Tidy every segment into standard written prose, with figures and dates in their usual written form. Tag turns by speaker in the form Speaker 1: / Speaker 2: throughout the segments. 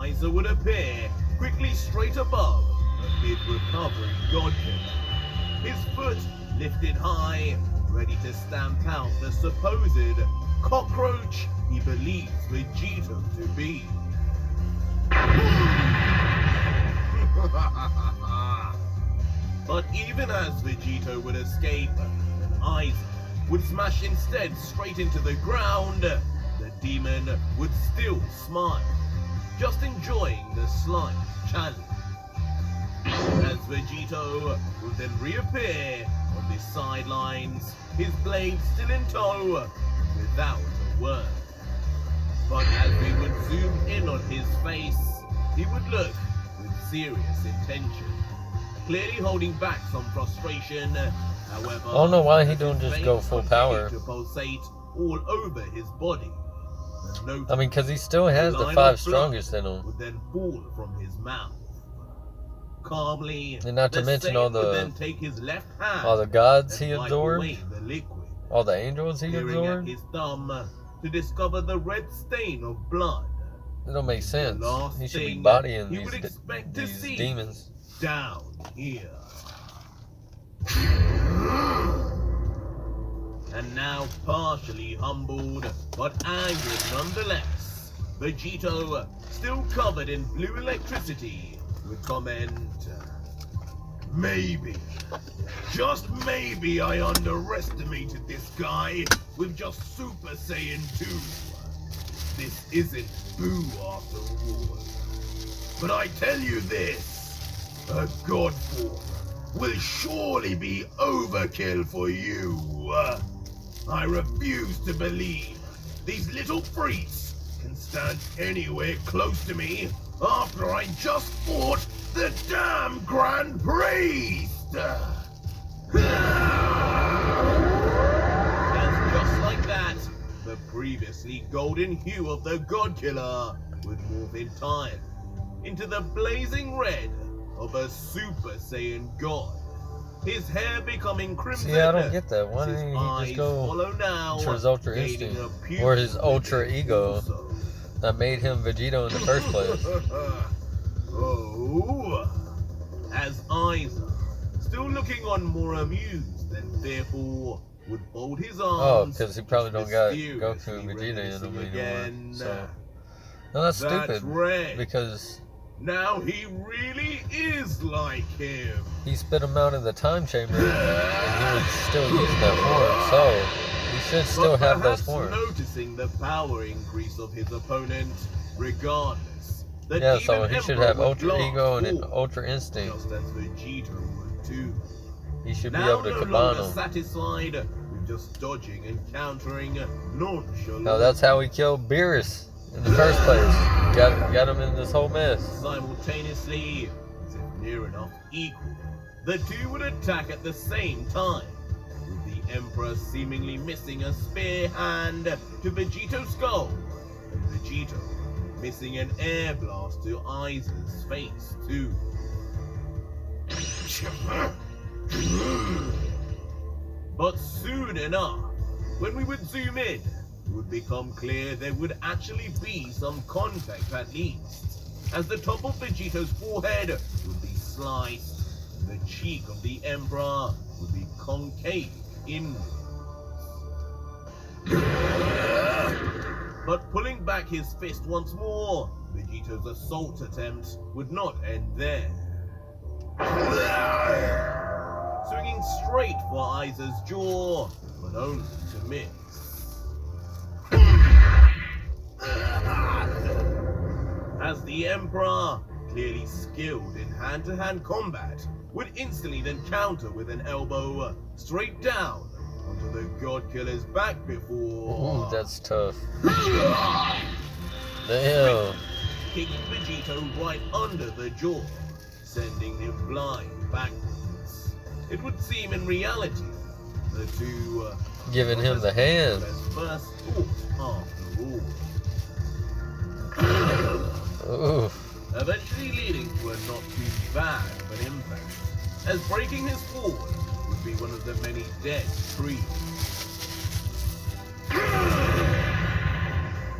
Speaker 1: Aiza would appear quickly straight above a mid-recovering God Killer, his foot lifted high, ready to stamp out the supposed cockroach he believes Vegeta to be. But even as Vegeta would escape, and Aiza would smash instead straight into the ground, the demon would still smile, just enjoying the slight challenge. As Vegito would then reappear on the sidelines, his blade still in tow, without a word. But as we would zoom in on his face, he would look with serious intention, clearly holding back some frustration. However,
Speaker 2: I don't know why he don't just go full power.
Speaker 1: To pulsate all over his body.
Speaker 2: I mean, because he still has the 5 strongest in him.
Speaker 1: Would then fall from his mouth. Calmly,
Speaker 2: and not to mention all the gods he absorbed, all the angels he absorbed.
Speaker 1: His thumb to discover the red stain of blood.
Speaker 2: It don't make sense. He should be bodying these demons.
Speaker 1: Down here. And now partially humbled, but angered nonetheless, Vegito, still covered in blue electricity, would comment, maybe, just maybe I underestimated this guy with just Super Saiyan 2. This isn't Boo after all. But I tell you this, a God form will surely be overkill for you. I refuse to believe these little freaks can stand anywhere close to me after I just fought the damn Grand Priest! And just like that, the previously golden hue of the God Killer would morph entirely into the blazing red of a Super Saiyan God. His hair becoming crimson.
Speaker 2: See, I don't get that. Why didn't he just go to his Ultra Instinct? Or his Ultra Ego that made him Vegito in the first place?
Speaker 1: Oh, as Aiza, still looking on more amused than fearful, would fold his arms.
Speaker 2: Oh, because he probably don't got Goku and Vegeta in him anymore. So. No, that's stupid. Because
Speaker 1: now he really is like him.
Speaker 2: He spit him out in the time chamber, and he would still use that form, so he should still have those forms.
Speaker 1: Noticing the power increase of his opponent, regardless.
Speaker 2: Yeah, so he should have Ultra Ego and an Ultra Instinct.
Speaker 1: Just as Vegeta would too.
Speaker 2: He should be able to combine them.
Speaker 1: Satisfied with just dodging and countering nonchalant.
Speaker 2: No, that's how he killed Beerus in the first place. Got him in this whole mess.
Speaker 1: Simultaneously, as if near enough equal, the two would attack at the same time, with the Emperor seemingly missing a spear hand to Vegito's skull, and Vegito missing an air blast to Aiza's face too. But soon enough, when we would zoom in, it would become clear there would actually be some contact at least, as the top of Vegito's forehead would be sliced, and the cheek of the Emperor would be concave inwards. But pulling back his fist once more, Vegito's assault attempt would not end there. Swinging straight for Aiza's jaw, but only to miss. As the Emperor, clearly skilled in hand-to-hand combat, would instantly then counter with an elbow straight down onto the God Killer's back before...
Speaker 2: Ooh, that's tough. Damn.
Speaker 1: Kicking Vegito right under the jaw, sending him flying backwards. It would seem in reality, the two...
Speaker 2: giving him the hand.
Speaker 1: First thought after all.
Speaker 2: Ooh.
Speaker 1: Eventually leading to a not too bad of an impact, as breaking his fall would be one of the many dead trees.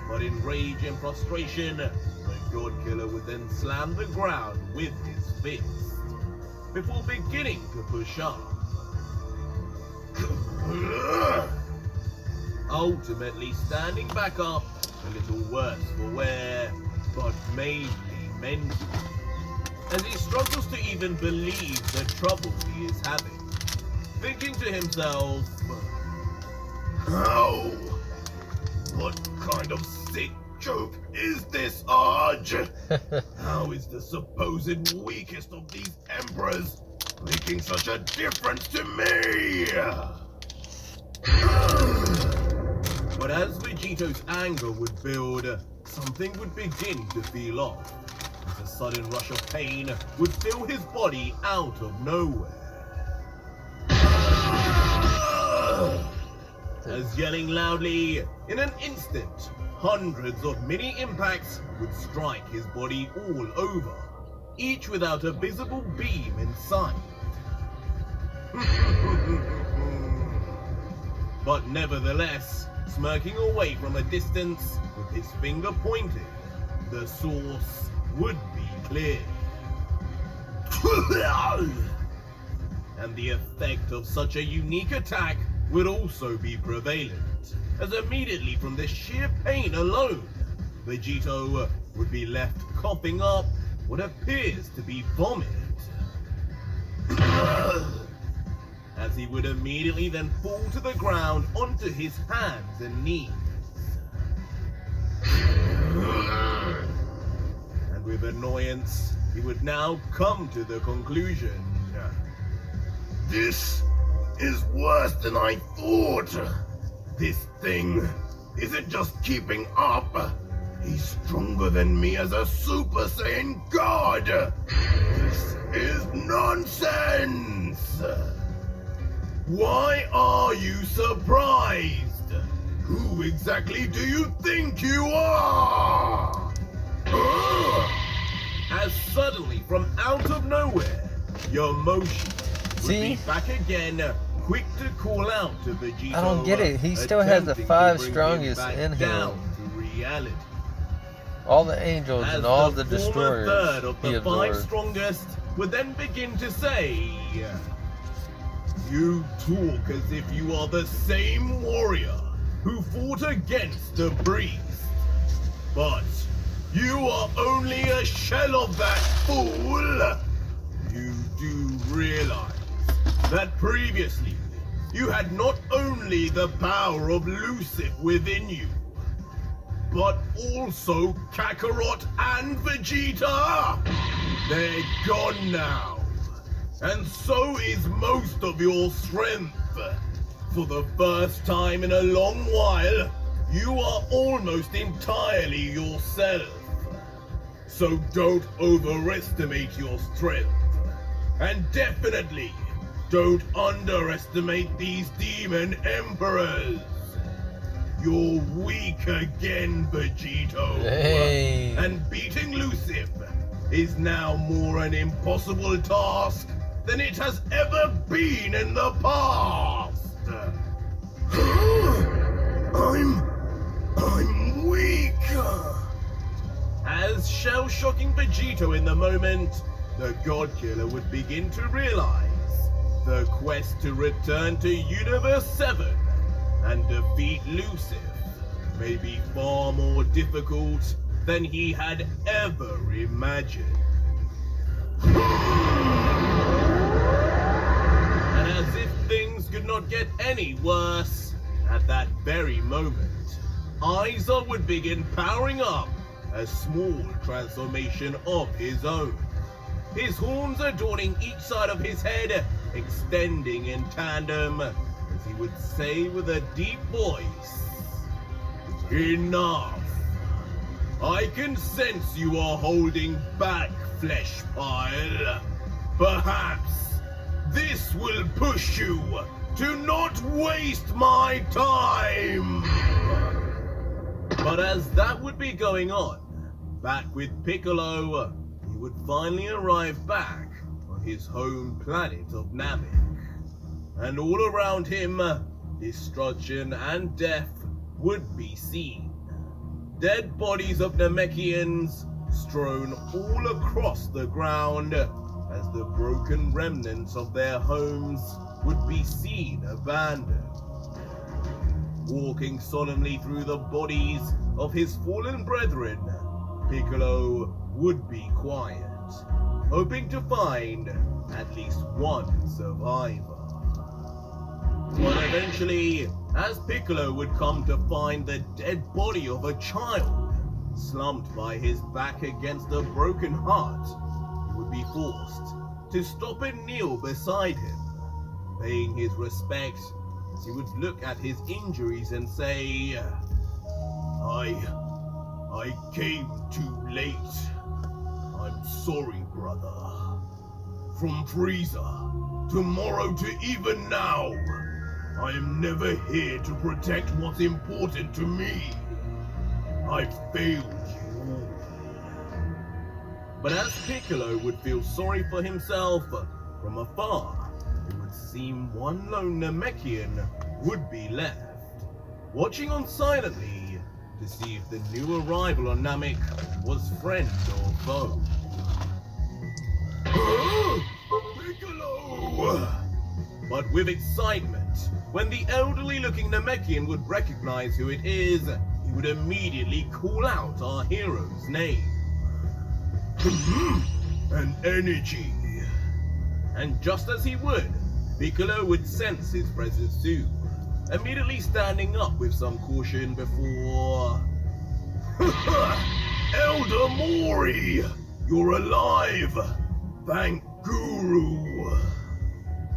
Speaker 1: But in rage and frustration, the God Killer would then slam the ground with his fist, before beginning to push up. Ultimately standing back up, a little worse for wear, but mainly mentally, as he struggles to even believe the trouble he is having, thinking to himself, "How? What kind of sick joke is this, Arj? How is the supposed weakest of these emperors making such a difference to me?" But as Vegito's anger would build, something would begin to feel off, as a sudden rush of pain would fill his body out of nowhere. As yelling loudly, in an instant, hundreds of mini impacts would strike his body all over, each without a visible beam in sight. But nevertheless, smirking away from a distance with his finger pointed, the source would be clear. And the effect of such a unique attack would also be prevalent, as immediately from the sheer pain alone, Vegito would be left coughing up what appears to be vomit. As he would immediately then fall to the ground onto his hands and knees. And with annoyance, he would now come to the conclusion, "This is worse than I thought. This thing isn't just keeping up. He's stronger than me as a Super Saiyan God. This is nonsense. Why are you surprised? Who exactly do you think you are?" As suddenly, from out of nowhere, Yomoshi would be back again, quick to call out to Vegito.
Speaker 2: I don't get it. He still has the 5 strongest in him.
Speaker 1: Down to reality.
Speaker 2: All the angels and all the destroyers.
Speaker 1: Third of the 5 strongest would then begin to say, "You talk as if you are the same warrior who fought against the priest. But you are only a shell of that, fool. You do realize that previously you had not only the power of Lucif within you, but also Kakarot and Vegeta? They're gone now. And so is most of your strength. For the first time in a long while, you are almost entirely yourself. So don't overestimate your strength. And definitely don't underestimate these demon emperors. You're weak again, Vegito.
Speaker 2: Hey.
Speaker 1: And beating Lucif is now more an impossible task than it has ever been in the past. I'm weak. As shell-shocking Vegito in the moment, the God Killer would begin to realize the quest to return to Universe 7 and defeat Lucif may be far more difficult than he had ever imagined. And as if things could not get any worse, at that very moment, Aiza would begin powering up a small transformation of his own. His horns adorning each side of his head, extending in tandem, as he would say with a deep voice, "Enough! I can sense you are holding back, flesh pile. Perhaps this will push you to not waste my time." But as that would be going on, back with Piccolo, he would finally arrive back on his home planet of Namek. And all around him, destruction and death would be seen. Dead bodies of Namekians strewn all across the ground as the broken remnants of their homes would be seen abandoned. Walking solemnly through the bodies of his fallen brethren, Piccolo would be quiet, hoping to find at least one survivor. But eventually, as Piccolo would come to find the dead body of a child slumped by his back against a broken heart, he would be forced to stop and kneel beside him, paying his respects as he would look at his injuries and say, I came too late. I'm sorry, brother. From Frieza, tomorrow to even now, I am never here to protect what's important to me. I've failed you all. But as Piccolo would feel sorry for himself, from afar, it would seem one lone Namekian would be left, watching on silently to see if the new arrival on Namek was friend or foe. Piccolo! But with excitement, when the elderly-looking Namekian would recognize who it is, he would immediately call out our hero's name. An energy. And just as he would, Piccolo would sense his presence too, immediately standing up with some caution before... Elder Mori! You're alive! Thank Guru!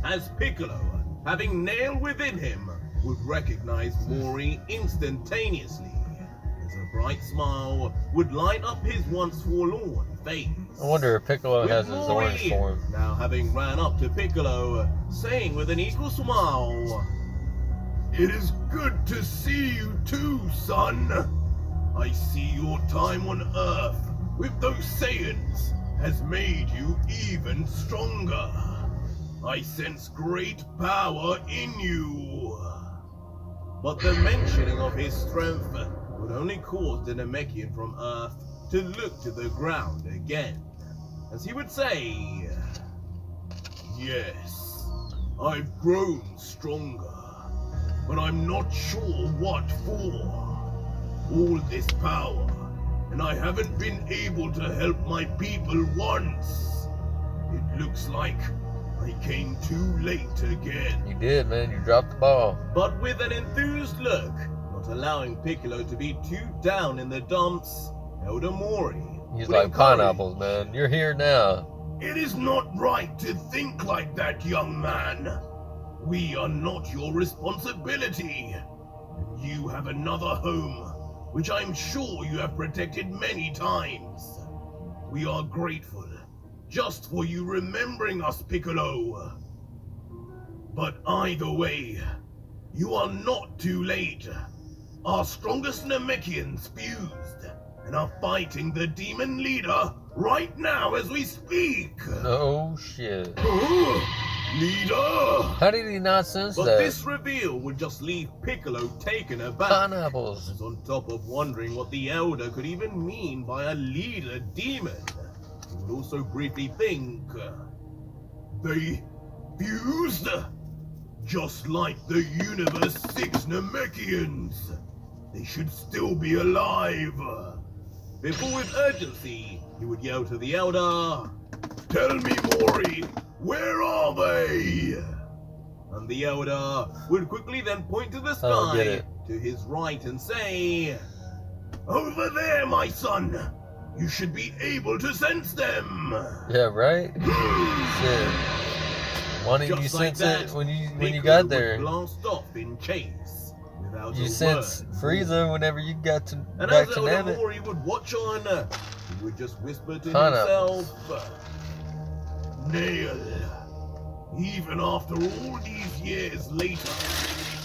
Speaker 1: As Piccolo, having nailed within him, would recognize Mori instantaneously, as a bright smile would light up his once forlorn face.
Speaker 2: I wonder if Piccolo has his
Speaker 1: Mori,
Speaker 2: orange form.
Speaker 1: Now having ran up to Piccolo, saying with an equal smile, "It is good to see you too, son. I see your time on Earth with those Saiyans has made you even stronger. I sense great power in you." But the mentioning of his strength would only cause the Namekian from Earth to look to the ground again, as he would say, "Yes, I've grown stronger, but I'm not sure what for. All this power, and I haven't been able to help my people once. It looks like I came too late again."
Speaker 2: You did, man. You dropped the ball.
Speaker 1: But with an enthused look, not allowing Piccolo to be too down in the dumps, Elder Mori...
Speaker 2: He's like pineapples, man. You're here now.
Speaker 1: "It is not right to think like that, young man. We are not your responsibility. You have another home, which I'm sure you have protected many times. We are grateful just for you remembering us, Piccolo. But either way, you are not too late. Our strongest Namekians fused and are fighting the demon leader right now as we speak."
Speaker 2: No shit.
Speaker 1: Leader!
Speaker 2: How did he not sense
Speaker 1: But
Speaker 2: that?
Speaker 1: this reveal would just leave Piccolo taken aback.
Speaker 2: Pineapples.
Speaker 1: As on top of wondering what the Elder could even mean by a leader demon, he would also briefly think, they fused? Just like the Universe 6 Namekians. They should still be alive. Before with urgency, he would yell to the Elder, "Tell me, Mori, where are they?" And the Elder would quickly then point to the sky to his right and say, "Over there, my son. You should be able to sense them."
Speaker 2: Yeah, right? Shit. Why didn't you sense it when you got there?
Speaker 1: Blast off in chase without
Speaker 2: you
Speaker 1: a
Speaker 2: sense
Speaker 1: word.
Speaker 2: Frieza whenever you got to
Speaker 1: And
Speaker 2: back
Speaker 1: as
Speaker 2: to
Speaker 1: Elder
Speaker 2: Namek.
Speaker 1: Mori would watch on, he would just whisper to himself, "Nail, even after all these years later,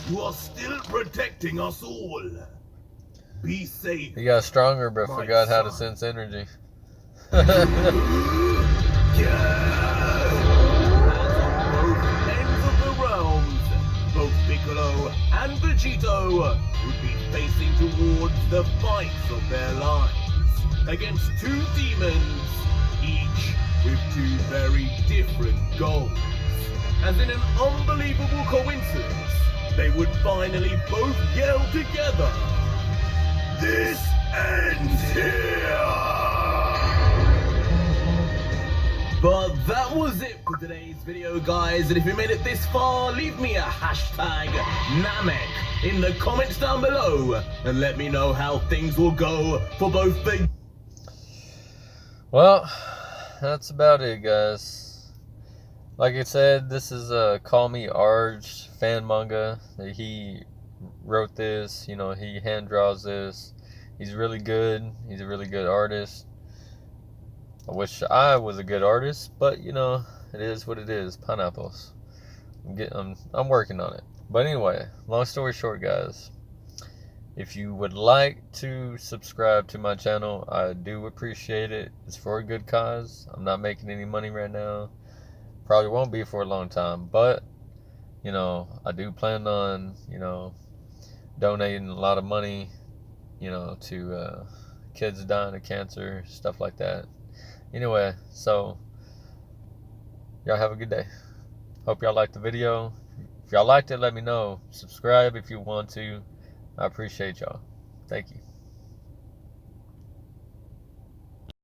Speaker 1: you are still protecting us all. Be safe."
Speaker 2: He got stronger but
Speaker 1: My
Speaker 2: forgot how to
Speaker 1: son.
Speaker 2: sense energy.
Speaker 1: As on both ends of the realms, both Piccolo and Vegito would be facing towards the fights of their lives. against two demons, each with two very different goals. As in an unbelievable coincidence, they would finally both yell together, "This ends here!" But that was it for today's video, guys, and if you made it this far, leave me a hashtag Namek in the comments down below and let me know how things will go for both the...
Speaker 2: Well, that's about it, guys. Like I said, this is a Call Me Arj fan manga. He wrote this, you know, he hand draws this. He's really good. He's a really good artist. I wish I was a good artist, but you know, it is what it is. Pineapples. I'm working on it. But anyway, long story short, guys, if you would like to subscribe to my channel, I do appreciate it. It's for a good cause. I'm not making any money right now. Probably won't be for a long time, but you know, I do plan on, you know, donating a lot of money, you know, to kids dying of cancer, stuff like that. Anyway, so y'all have a good day. Hope y'all liked the video. If y'all liked it, let me know. Subscribe if you want to. I appreciate y'all. Thank you.